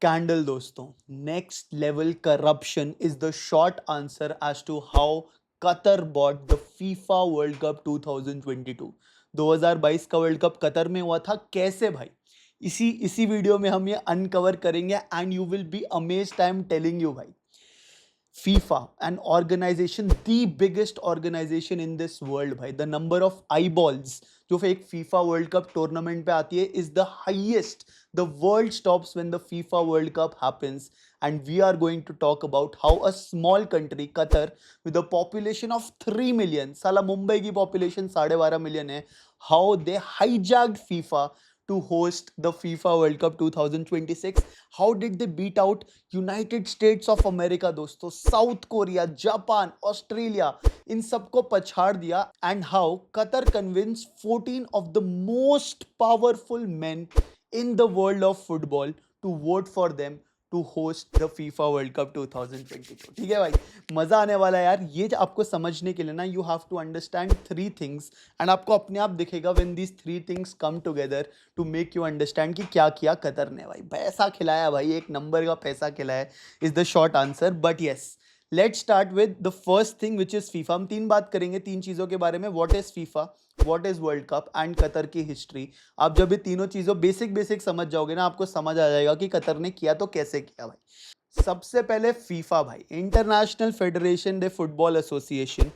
Scandal दोस्तों, next level corruption is the short answer as to how Qatar bought the FIFA world Cup 2022। 2022 का world cup Qatar में हुआ था, कैसे भाई? इसी इसी वीडियो में हम ये अनकवर करेंगे and you will be amazed. I am telling you भाई, FIFA, an organization, the biggest organization in this world भाई, the number of eyeballs जो फिर एक FIFA वर्ल्ड कप टूर्नामेंट पे आती है is the highest. The world stops when the FIFA World Cup happens, and we are going to talk about how a small country Qatar with a population of 3 million, साला मुंबई की population 12.5 million है, how they hijacked FIFA to host the FIFA World Cup 2026. How did they beat out United States of America दोस्तों, south Korea, Japan, Australia, इन सबको पछाड़ दिया? And how Qatar convince 14 of the most powerful men in the world of football to vote for them to host the FIFA World Cup 2022। ठीक है भाई, मजा आने वाला है यार। ये आपको समझने के लिए ना, you have to understand three things, and आपको अपने आप दिखेगा when these three things come together to make you understand कि क्या किया कतर ने भाई। पैसा खिलाया भाई, एक नंबर का पैसा खिलाया is the short answer. But yes, let's start with the first thing which is FIFA. हम तीन बात करेंगे, तीन चीजों के बारे में। What is FIFA, what is world Cup and Qatar की हिस्ट्री। आप जब ये तीनों चीजों बेसिक बेसिक समझ जाओगे ना, आपको समझ आ जाएगा कि कतर ने किया तो कैसे किया भाई। सबसे पहले फीफा भाई, International Federation de Football Association.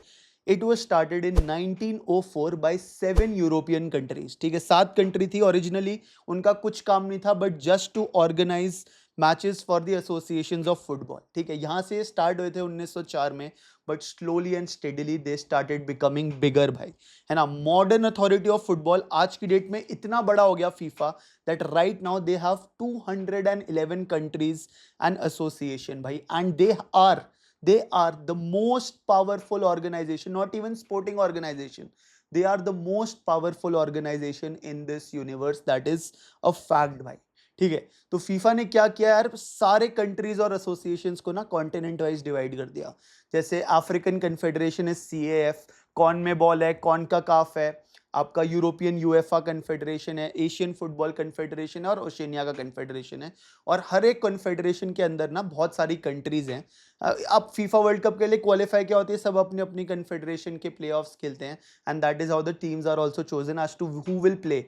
It was started in 1904 by 7 European countries. ठीक है, 7 कंट्री थी ओरिजिनली, उनका कुछ काम नहीं था but just to organize matches for the associations of football. ठीक है, यहां से स्टार्ट हुए थे 1904 में, but slowly and steadily they started becoming bigger भाई, है ना। मॉडर्न अथॉरिटी ऑफ फुटबॉल आज की डेट में इतना बड़ा हो गया FIFA that right now they have 211 countries and association भाई, and they are the most powerful organization, not even sporting organization. They are the most powerful organization in this universe. That is a fact भाई। ठीक है, तो FIFA ने क्या किया यार, सारे कंट्रीज और एसोसिएशंस को ना कॉन्टिनेंट वाइज डिवाइड कर दिया। जैसे अफ्रीकन कन्फेडरेशन है CAF, कॉन में बॉल है, कॉन का काफ है, आपका यूरोपियन यूएफा कन्फेडरेशन है, एशियन फुटबॉल कन्फेडरेशन है और ओशनिया का कन्फेडरेशन है। और हर एक कन्फेडरेशन के अंदर ना बहुत सारी कंट्रीज हैं। अब फीफा वर्ल्ड कप के लिए क्वालिफाई क्या होती है, सब अपनी अपनी कन्फेडरेशन के प्लेऑफ्स खेलते हैं, and that is how the teams are also chosen as to who will play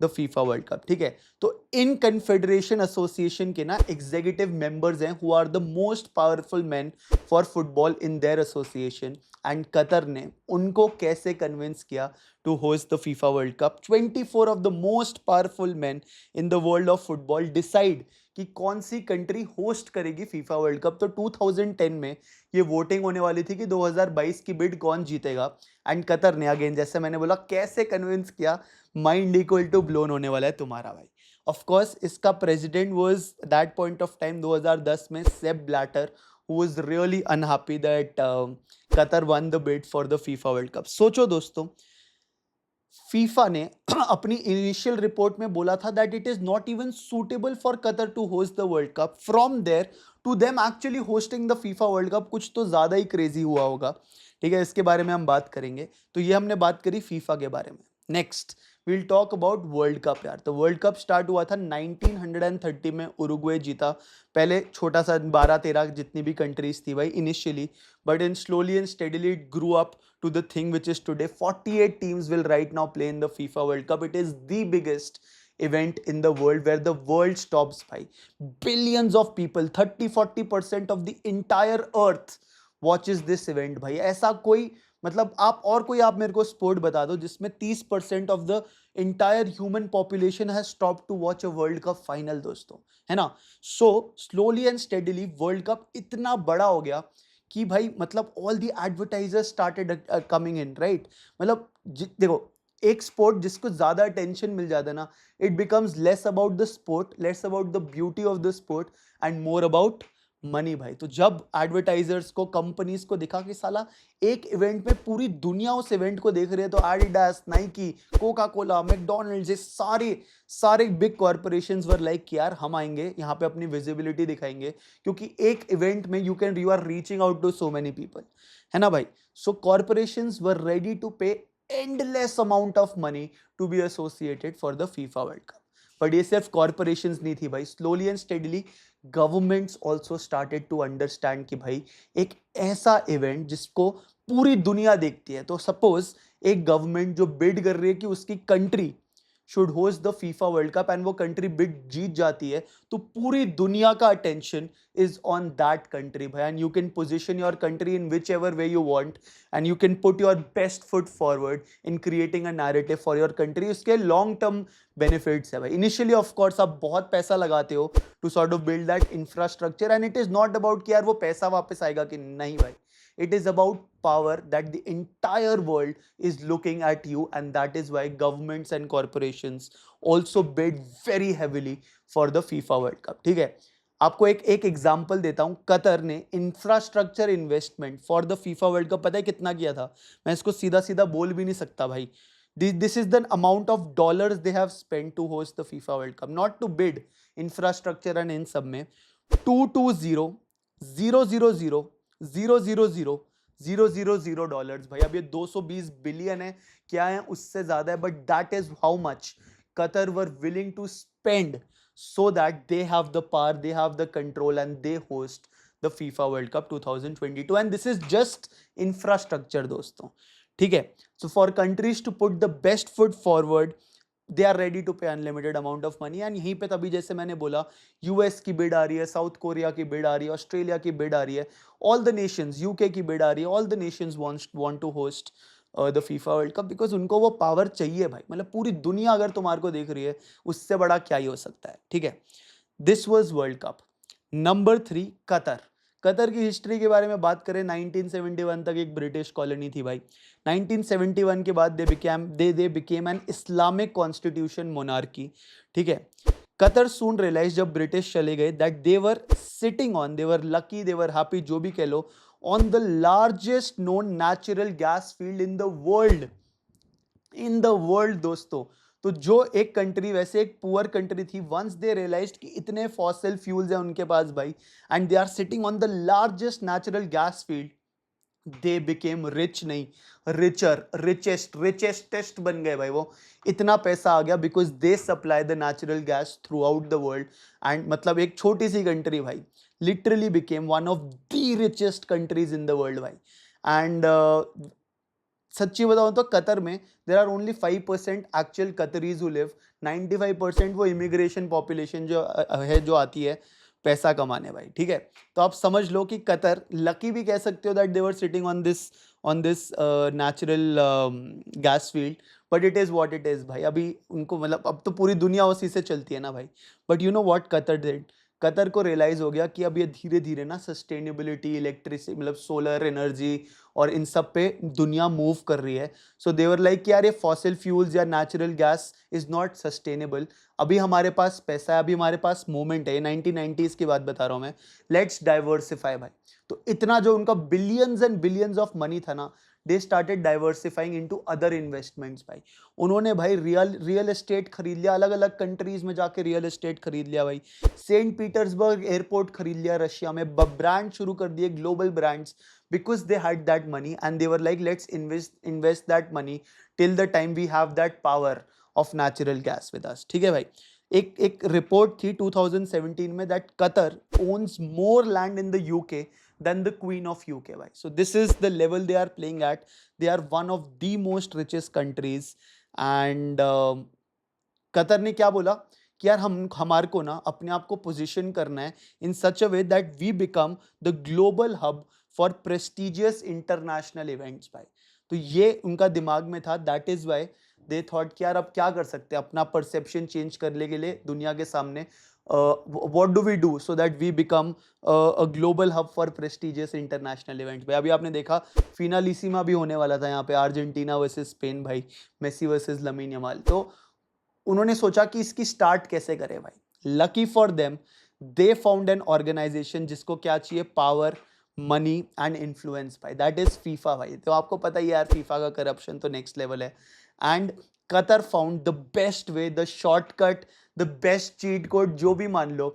the FIFA world Cup. ठीक है, तो इन कन्फेडरेशन एसोसिएशन के ना एग्जीक्यूटिव मेंबर्स हैं who are the most powerful man for football in their association, and Qatar ने उनको कैसे कन्विंस किया to host the FIFA world Cup. 24 of the most powerful man in the world of football decide कि कौन सी country host करेगी FIFA world cup. तो 2010 में ये वोटिंग होने वाली थी कि 2022 की बिड कौन जीतेगा, एंड कतर ने अगेन जैसे मैंने बोला कैसे कन्विंस किया, माइंड इक्वल टू ब्लोन होने वाला है तुम्हारा भाई। ऑफ कोर्स इसका president was that point of time 2010 में Sepp Blatter, who was really unhappy that Qatar one the bid for the FIFA world cup. सोचो दोस्तों, फीफा ने अपनी इनिशियल रिपोर्ट में बोला था that it is not even suitable for Qatar to host the World Cup. From there to them actually hosting the FIFA world Cup, कुछ तो ज्यादा ही क्रेजी हुआ होगा। ठीक है, इसके बारे में हम बात करेंगे। तो ये हमने बात करी फीफा के बारे में। Next will talk about world cup यार। तो वर्ल्ड कप स्टार्ट हुआ था 1930 में, उरुग्वे जीता। पहले छोटा सा 12-13 जितनी भी कंट्रीज थी भाई initially, but in slowly and steadily it grew up to the thing which is today 48 teams will right now play in the FIFA World Cup. It is the biggest event in the world where the world stops by billions of people, 30-40% of the entire earth watches this event भाई। ऐसा कोई मतलब आप मेरे को sport बता दो जिसमें 30% of the entire human population has stop to watch a World Cup final दोस्तों, है ना। So slowly and steadily World Cup इतना बड़ा हो गया कि भाई मतलब all the advertisers started coming in, right. मतलब देखो, एक स्पोर्ट जिसको ज्यादा अटेंशन मिल जाता है ना, it becomes less about the sport, less about the beauty of the sport and more about money भाई। तो जब एडवर्टाइजर्स को, कंपनीज को दिखा कि साला एक इवेंट में पूरी दुनिया उस इवेंट को देख रही है, तो Adidas, Nike, Coca Cola, McDonald's, ये सारे सारे बिग कॉर्पोरेशंस वर लाइक कि यार हम आएंगे यहाँ पे अपनी विजिबिलिटी दिखाएंगे, क्योंकि एक इवेंट में you are reaching out to so many people, है ना भाई। So corporations were ready to pay endless amount of money to be associated for the FIFA world Cup. But ये सिर्फ कॉर्पोरेशंस नहीं थी भाई, slowly and steadily governments also started to understand कि भाई एक ऐसा इवेंट जिसको पूरी दुनिया देखती है, तो सपोज एक गवर्नमेंट जो बिड कर रही है कि उसकी country should host the FIFA world Cup and वो कंट्री बिड जीत जाती है, तो पूरी दुनिया का attention is on that country bhai, and you can position your country in whichever way you want and you can put your best foot forward in creating a narrative for your country. उसके long term benefits है भाई. Initially of course आप बहुत पैसा लगाते हो to sort of build that infrastructure and it is not about कि यार वो पैसा वापस आएगा कि नहीं भाई. It is about power that the entire world is looking at you, and that is why governments and corporations also bid very heavily for the FIFA World Cup. ठीक है. आपको एक एग्जांपल देता हूं. कतर ने infrastructure investment for the FIFA world cup पता है कितना किया था? मैं इसको सीधा सीधा बोल भी नहीं सकता भाई. This is the amount of dollars they have spent to host the FIFA world Cup, not to bid infrastructure and इन सब में. 220,000,000,000,000 डॉलर्स भाई. अब ये 220 बिलियन है, क्या है उससे ज्यादा है, but that is how much Qatar were willing to spend so that they have the power, they have the control, and they host the FIFA World Cup 2022. And this is just infrastructure दोस्तों. ठीक है. So for countries to put the best foot forward, they are ready to pay unlimited amount of money. And यहीं पे तभी जैसे मैंने बोला, US की बिड आ रही है, साउथ कोरिया की बिड आ रही है, ऑस्ट्रेलिया की बिड आ रही है, all the nations, यूके की बिड आ रही है, all the nations want to host the FIFA world cup, because उनको वो पावर चाहिए भाई. मतलब पूरी दुनिया अगर तुम्हारे को देख रही है, उससे बड़ा क्या ही हो सकता है. ठीक है. This was world cup. Number 3 Qatar. Qatar की हिस्ट्री के बारे में बात करें, 1971 तक एक ब्रिटिश कॉलोनी थी भाई. 1971 के बाद they became an Islamic constitution monarchy. ठीक है. कतर सून रियलाइज जब ब्रिटिश चले गए that they were sitting on, they were lucky, they were happy, जो भी कह लो, on the largest known natural gas field in the world. in the world दोस्तों. तो जो एक कंट्री, वैसे एक पुअर कंट्री थी, वंस दे रियलाइज्ड कि इतने फॉसिल फ्यूल्स हैं उनके पास भाई, and they are sitting on the largest natural gas field, they became rich, नहीं रिचर, रिचेस्टेस्ट बन गए भाई वो. इतना पैसा आ गया because they supply the natural gas throughout the world. And मतलब एक छोटी सी कंट्री भाई literally became one of the richest countries in the world भाई. and सच्ची बताऊं तो कतर में there are only 5% actual Qataris who live. 95% वो इमिग्रेशन पॉपुलेशन जो है, जो आती है पैसा कमाने भाई. ठीक है. तो आप समझ लो कि कतर, लकी भी कह सकते हो that they were sitting on this natural gas field, but it is what it is भाई. अभी उनको मतलब अब तो पूरी दुनिया उसी से चलती है ना भाई. But you know what Qatar did? Qatar को रियलाइज हो गया कि अब ये धीरे धीरे ना सस्टेनेबिलिटी, इलेक्ट्रिसिटी, मतलब सोलर एनर्जी और इन सब पे दुनिया मूव कर रही है. सो देवर लाइक यार ये फॉसिल फ्यूल्स या natural gas is not sustainable. अभी हमारे पास पैसा है, अभी हमारे पास मोमेंट है, ये 1990s की बात बता रहा हूँ मैं. लेट्स डाइवर्सिफाई भाई. तो इतना जो उनका billions and billions of money था ना, they started diversifying into other investments भाई. उन्होंने भाई रियल एस्टेट खरीद लिया, अलग अलग कंट्रीज में जाके रियल एस्टेट खरीद लिया भाई. सेंट पीटर्सबर्ग एयरपोर्ट खरीद लिया रशिया में. ब्रांड शुरू कर दिए, global brands, because they had that money and they were like let's invest that money till the time we have that power of natural gas with us. ठीक है भाई. एक रिपोर्ट थी 2017 में that Qatar owns more land in the UK than the Queen of UK भाई. So this is the level they are playing at. They are one of the most richest countries. and Qatar ने क्या बोला कि यार हमारे को ना अपने आप को पोजीशन करना है in such a way that we become the global hub for prestigious international events भाई. तो ये उनका दिमाग में था. That is why they thought कि यार अब क्या कर सकते हैं अपना परसेप्शन चेंज करने के लिए दुनिया के सामने. what do we do so that we become a global hub for prestigious international events भाई. अभी आपने देखा फिनालिसिमा भी होने वाला था यहाँ पे, अर्जेंटीना वर्सेस स्पेन भाई, मेसी वर्सेस लमीन यमाल. तो उन्होंने सोचा कि इसकी स्टार्ट कैसे करें भाई. Lucky for them they found an organization जिसको क्या चाहिए, पावर, मनी एंड इन्फ्लुएंस भाई. दैट इज फीफा भाई. तो आपको पता ही यार फीफा का करप्शन तो नेक्स्ट लेवल है. And Qatar found the best way, the shortcut, the best cheat code, जो भी मान लो,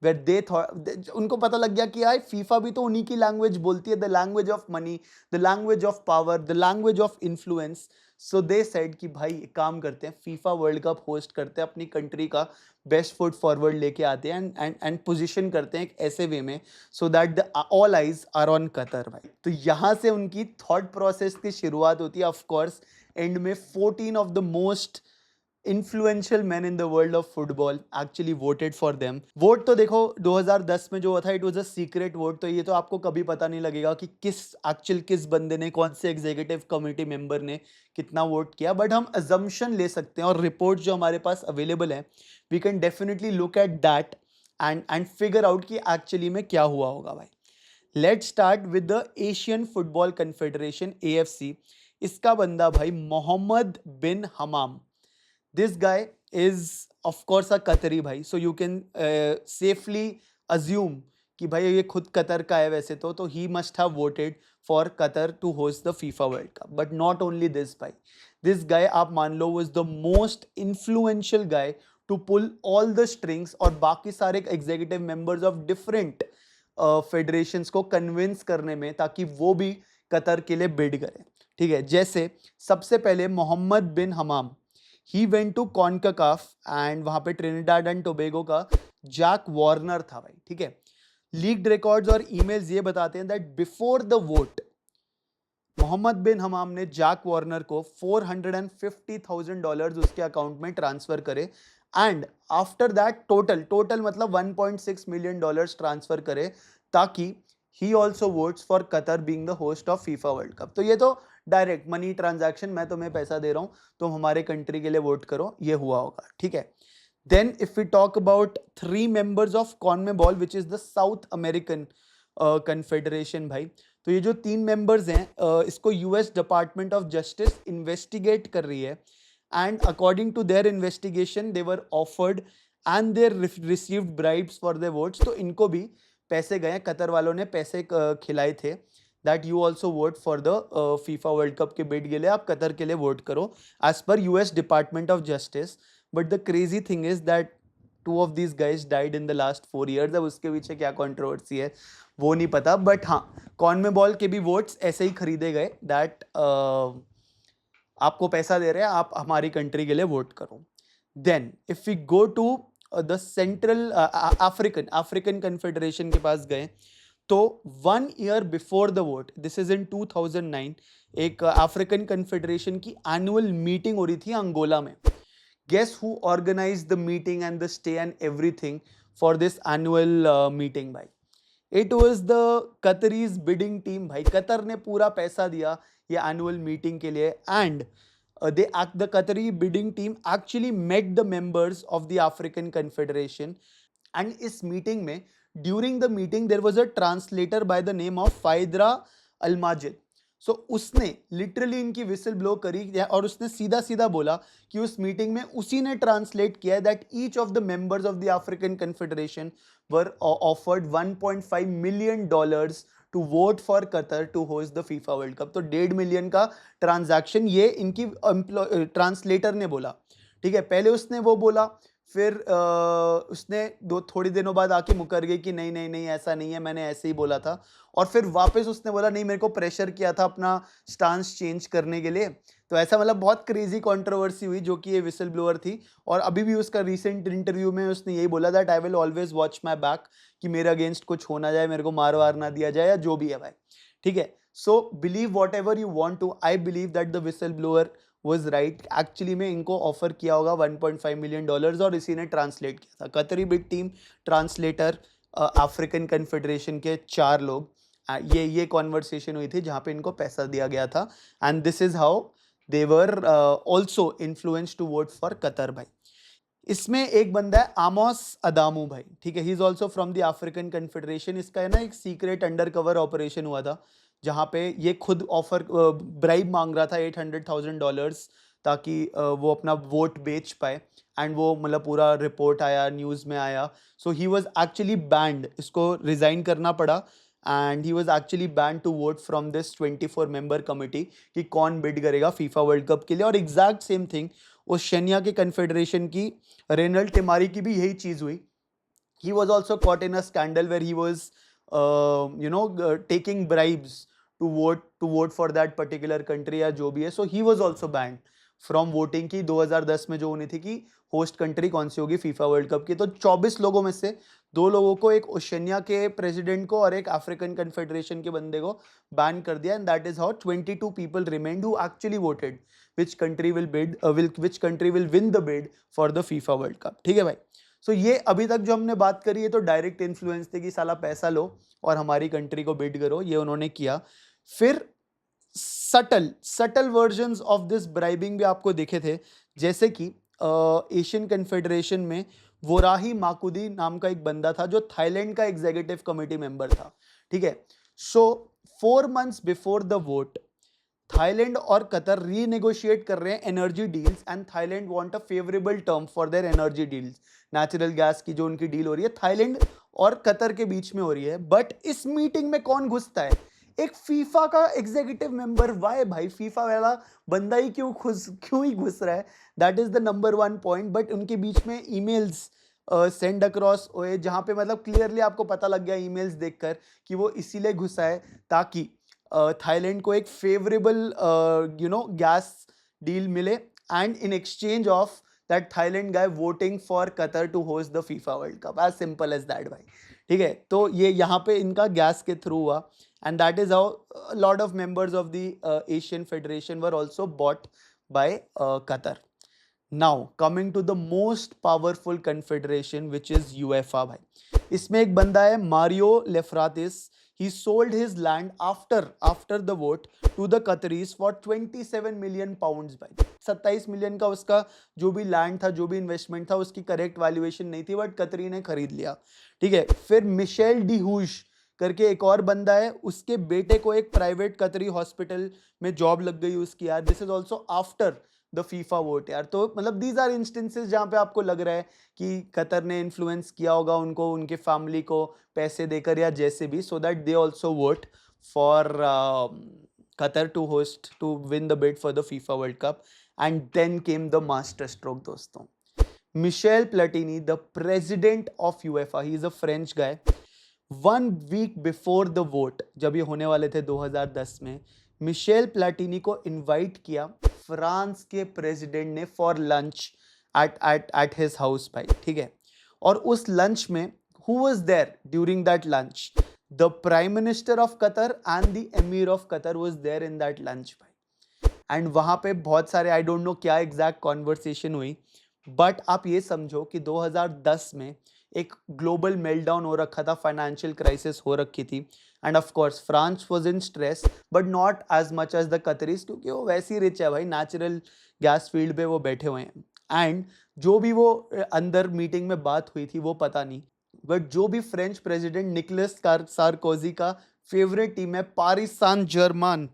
where they thought, उनको पता लग गया कि यार फीफा भी तो उन्हीं की लैंग्वेज बोलती है, the language of money, the language of power, the language of influence. So they said कि भाई एक काम करते हैं, फीफा वर्ल्ड कप होस्ट करते हैं, अपनी कंट्री का बेस्ट फुट फॉरवर्ड लेके आते हैं एंड पोजीशन करते हैं एक ऐसे वे में so that the all eyes are on Qatar भाई. तो यहाँ से उनकी थॉट प्रोसेस की शुरुआत होती है. ऑफ कोर्स एंड में 14 of the most influential man in the world of football actually voted for them. Vote तो देखो 2010 में जो हुआ था, it was a secret vote, तो ये तो आपको कभी पता नहीं लगेगा कि किस बंदे ने, कौन से एग्जीक्यूटिव कमेटी मेंबर ने कितना वोट किया. बट हम अजम्पशन ले सकते हैं और रिपोर्ट जो हमारे पास अवेलेबल है, we can definitely look at that and figure out कि एक्चुअली में क्या हुआ होगा भाई. Let's start with the Asian football confederation, AFC. इसका बंदा भाई Mohammad bin Hamam. This guy is of course a Qatari भाई, so you can safely assume कि भाई ये खुद कतर का है वैसे तो he must have voted for Qatar to host the FIFA World Cup. But not only this भाई, this guy आप मान लो was the most influential guy to pull all the strings और बाकी सारे executive members of different federations को convince करने में, ताकि वो भी कतर के लिए बिड करें. ठीक है, जैसे सबसे पहले Mohammad bin Hamam, he went to कॉनकाकाफ and वहां पे ट्रिनिडाड एंड टोबैगो का जैक वार्नर था भाई. ठीक है, लीक्ड रिकॉर्ड्स और ईमेल्स ये बताते हैं that before the vote Mohamed bin Hammam ने जैक वार्नर को $450,000 उसके अकाउंट में ट्रांसफर करे एंड आफ्टर दैट टोटल मतलब $1.6 मिलियन ट्रांसफर करे, ताकि he also votes for Qatar being the host of FIFA world cup. तो ये तो डायरेक्ट मनी ट्रांजैक्शन, मैं तुम्हें पैसा दे रहा हूं, तुम हमारे कंट्री के लिए वोट करो, ये हुआ होगा. ठीक है, then if we talk about 3 members of CONMEBOL which is the South American Confederation भाई. तो ये जो 3 मेंबर्स हैं, इसको US department of Justice investigate कर रही है and according to their investigation they were offered and they received bribes for their votes. तो इनको भी पैसे गए, कतर वालों ने पैसे खिलाए थे that you also vote for the FIFA world cup के बिड के लिए, आप कतर के लिए वोट करो एज पर US department of justice. But the crazy thing is that 2 of these guys died in the last 4 years. अब उसके पीछे क्या कंट्रोवर्सी है वो नहीं पता, बट हाँ, कॉनमेबॉल के भी वोट्स ऐसे ही खरीदे गए दैट आपको पैसा दे रहे हैं, आप हमारी कंट्री के लिए वोट करो. Then if we go to the central African confederation के पास गए, तो 1 year before the vote, this is in 2009, एक अफ्रीकन कन्फेडरेशन की एनुअल मीटिंग हो रही थी अंगोला में. Guess who organized the meeting and the stay and everything for this annual meeting भाई? It was the Qataris bidding team भाई. Qatar ने पूरा पैसा दिया ये annual meeting के लिए and the Qatari bidding team actually met the members of the African Confederation and इस meeting में during the meeting there was a translator by the name of Faidra Al-Majid. सो उसने लिटरली इनकी whistle blow करी और उसने सीधा सीधा बोला कि उस मीटिंग में उसी ने ट्रांसलेट किया that each of the members of the African confederation were offered $1.5 million to vote for Qatar to host the FIFA world cup. तो 1.5 मिलियन का ट्रांजैक्शन ये इनकी ट्रांसलेटर ने बोला. ठीक है, पहले उसने वो बोला, फिर उसने थोड़ी दिनों बाद आके मुकर गई कि नहीं नहीं नहीं ऐसा नहीं है, मैंने ऐसे ही बोला था. और फिर वापस उसने बोला नहीं, मेरे को प्रेशर किया था अपना स्टांस चेंज करने के लिए. तो ऐसा मतलब बहुत क्रेजी कंट्रोवर्सी हुई जो कि ये विसल ब्लोअर थी. और अभी भी उसका रिसेंट इंटरव्यू में उसने यही बोला that I will always watch my back, कि मेरे अगेंस्ट कुछ हो ना जाए, मेरे को मार वार ना दिया जाए या जो भी है भाई. ठीक है, so believe whatever you want to, I believe that the whistleblower was right. Actually में इनको ऑफर किया होगा $1.5 मिलियन और इसी ने ट्रांसलेट किया था. कतरी bid team, translator, African confederation के 4 लोग, ये कॉन्वर्सेशन हुई थी जहाँ पे इनको पैसा दिया गया था and this is how they were also influence to vote for Qatar भाई. इसमें एक बंदा है आमोस अदामू भाई. ठीक है, he is also from the African confederation. इसका है ना एक सीक्रेट अंडर कवर ऑपरेशन हुआ था जहाँ पे ये खुद ऑफर ब्राइब मांग रहा था $800,000 ताकि वो अपना वोट बेच पाए एंड वो मतलब पूरा रिपोर्ट आया, न्यूज़ में आया. So he was actually banned, इसको रिज़ाइन करना पड़ा and he was actually banned to vote from this 24 member committee कि कौन बिड करेगा फीफा वर्ल्ड कप के लिए. और एग्जैक्ट सेम थिंग उस शेनिया के कन्फेडरेशन की रेनल्ड टिमारी की भी यही चीज़ हुई he was also caught in a scandal where he was taking bribes to vote for that particular country या जो भी है. So he was also banned from voting की 2010 में जो होनी थी कि होस्ट कंट्री कौन सी होगी फीफा वर्ल्ड कप की. तो 24 लोगों में से 2 लोगों को, एक ओशनिया के प्रेसिडेंट को और एक अफ्रीकन कन्फेडरेशन के बंदे को बैन कर दिया. And that is how 22 people remained who actually voted which country will win the bid for the FIFA World Cup. ठीक है भाई. सो ये अभी तक जो हमने बात करी है तो डायरेक्ट इन्फ्लुएंस थे कि साला पैसा लो और हमारी कंट्री को बिड करो, ये उन्होंने किया. फिर subtle versions of this bribing भी आपको दिखे थे, जैसे कि एशियन कन्फेडरेशन में वोराही माकुदी नाम का एक बंदा था जो थाईलैंड का एग्जीक्यूटिव कमेटी मेंबर था. ठीक है. सो 4 months before the vote Thailand और कतर रीनेगोशिएट कर रहे हैं energy deals and Thailand want a favourable term for their energy deals. Natural gas की जो उनकी डील हो रही है थाईलैंड और कतर के बीच में हो रही है. बट इस मीटिंग में कौन घुसता है? एक फीफा का एग्जीक्यूटिव मेंबर. वाई भाई? फीफा वाला बंदा ही क्यों ही घुस रहा है? That is the number 1 point. But उनके बीच में ईमेल्स सेंड अक्रॉस हुए जहां पे मतलब क्लियरली आपको पता लग गया ईमेल्स देखकर कि वो इसीलिए घुसा है ताकि थाईलैंड को एक फेवरेबल गैस डील मिले and in exchange of that Thailand guy voting for Qatar to host the FIFA world cup. As simple as that भाई. ठीक है. तो ये यहाँ पे इनका गैस के थ्रू हुआ and that is how lot of members of the Asian federation were also bought by Qatar. Now coming to the most powerful confederation which is UEFA भाई. इसमें एक बंदा है Mario Lefkaritis. He sold his land after the vote to the Qataris for 27 million pounds भाई. 27 million का उसका जो भी लैंड था, जो भी इन्वेस्टमेंट था, उसकी करेक्ट वैल्यूएशन नहीं थी बट कतरी ने खरीद लिया. ठीक है. फिर मिशेल डिहूश करके एक और बंदा है, उसके बेटे को एक प्राइवेट कतरी हॉस्पिटल में जॉब लग गई उसकी यार. This is also after the FIFA vote यार. तो मतलब दीज आर इंस्टेंसेस जहां पे आपको लग रहा है कि कतर ने इन्फ्लुएंस किया होगा उनको, उनके फैमिली को पैसे देकर या जैसे भी, so that they also vote for Qatar to host to win the bid for the FIFA world Cup. And then came the master stroke दोस्तों. Michel Platini, the president of UEFA, he is a French guy. 1 week before the vote, जब ये होने वाले थे 2010 में, Michel प्लेटिनी को invite किया France के प्रेसिडेंट ने for lunch at his house भाई. ठीक है. और उस लंच में who was there during that lunch? The Prime Minister of Qatar and the Emir of Qatar was there in that lunch भाई. एंड वहां पे बहुत सारे, आई डोंट नो क्या एग्जैक्ट कॉन्वर्सेशन हुई, बट आप ये समझो कि 2010 में एक ग्लोबल मेल्टडाउन हो रखा था, फाइनेंशियल क्राइसिस हो रखी थी. And of course France was in stress but not as much as the Qataris, क्योंकि वो वैसे ही रिच है भाई, नेचुरल गैस फील्ड पे वो बैठे हुए हैं. एंड जो भी वो अंदर मीटिंग में बात हुई थी वो पता नहीं, बट जो भी फ्रेंच प्रेसिडेंट निकोलस सार्कोजी का फेवरेट टीम है Paris Saint Germain,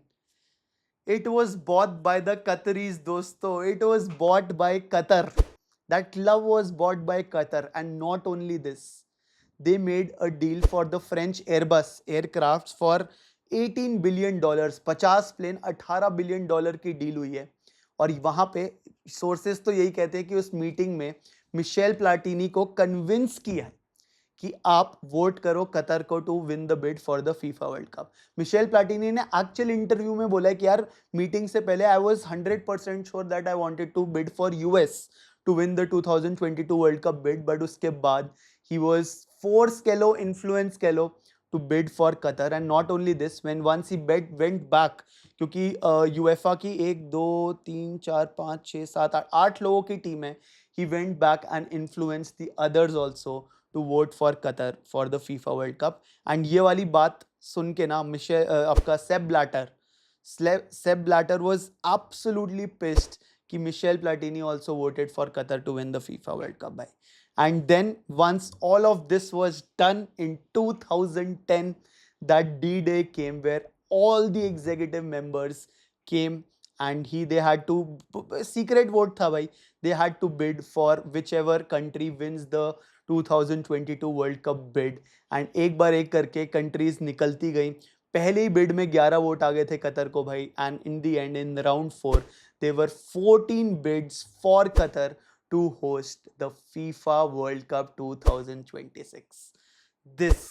it was bought by the Qataris दोस्तों. It was bought by Qatar. That love was bought by Qatar. And not only this, they made a deal for the French Airbus aircrafts for $18 billion. 50 plane $18 billion की deal हुई है. और वहां पे sources तो यही कहते हैं कि उस मीटिंग में मिशेल प्लाटिनी को कन्विंस किया है कि आप वोट करो कतर को to win the bid for the FIFA world Cup. Michel Platini ने एक्चुअल इंटरव्यू में बोला है कि यार मीटिंग से पहले I was 100% sure that I wanted to bid for US to win the 2022 World Cup bid, but उसके बाद ही वाज फोर्स कह लो, इन्फ्लुएंस कह लो, to bid for Qatar. And not only this, when once he went back, क्योंकि UEFA की 1 2 3 4 5 6 7 8 लोगों की टीम है. ही went back and influence the others also to vote for Qatar for the FIFA World Cup. And ये वाली बात सुन के ना आपका Sepp Blatter was absolutely pissed कि Michel Platini also voted for Qatar to win the FIFA World Cup भाई. And then once all of this was done in 2010, that D-Day came where all the executive members came and they had to, secret vote था भाई, they had to bid for whichever country wins the 2022 World Cup bid. And एक बार एक करके countries निकलती गई. पहले ही bid में 11 vote आ गए थे कतर को भाई. And in the end in round 4 there were 14 bids for Qatar to host the FIFA World Cup 2026. This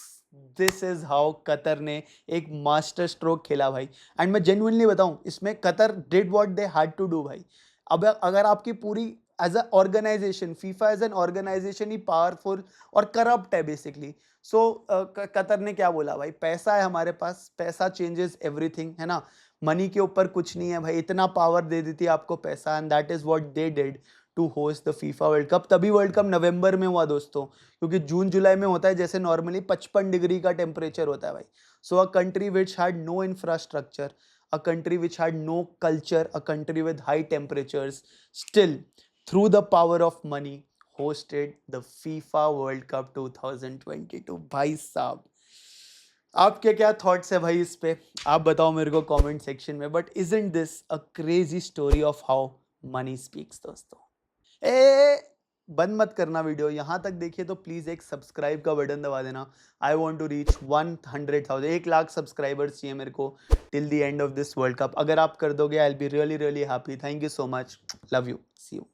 this is how Qatar ने एक मास्टर स्ट्रोक खेला भाई. एंड मैं जेन्युइनली बताऊं, इसमें Qatar did what they had to do भाई. अब अगर आपकी पूरी as a organization, FIFA as an organization ही पावरफुल और करप्ट है बेसिकली. सो कतर ने क्या बोला भाई, पैसा है हमारे पास, पैसा चेंजेस एवरीथिंग, है ना. मनी के ऊपर कुछ नहीं है भाई, इतना पावर दे देती है आपको पैसा, and that is what they did to host the FIFA world cup. तभी वर्ल्ड कप नवंबर में हुआ दोस्तों, क्योंकि जून जुलाई में होता है जैसे नॉर्मली 55 डिग्री का टेम्परेचर होता है भाई. So a country which had no infrastructure, a country which had no culture, a country with high temperatures, still through the power of money hosted the FIFA World Cup 2022. भाई साहब, आपके क्या thoughts है भाई इस पे, आप बताओ मेरे को कमेंट सेक्शन में. But isn't this a crazy story of how many speaks दोस्तों. ए बंद मत करना वीडियो, यहाँ तक देखिए तो प्लीज एक सब्सक्राइब का बटन दबा देना. I want to reach 100,000, 1 lakh subscribers चाहिए मेरे को till the end of this world cup. अगर आप कर दोगे I will be really really happy. Thank you so much, love you, see you.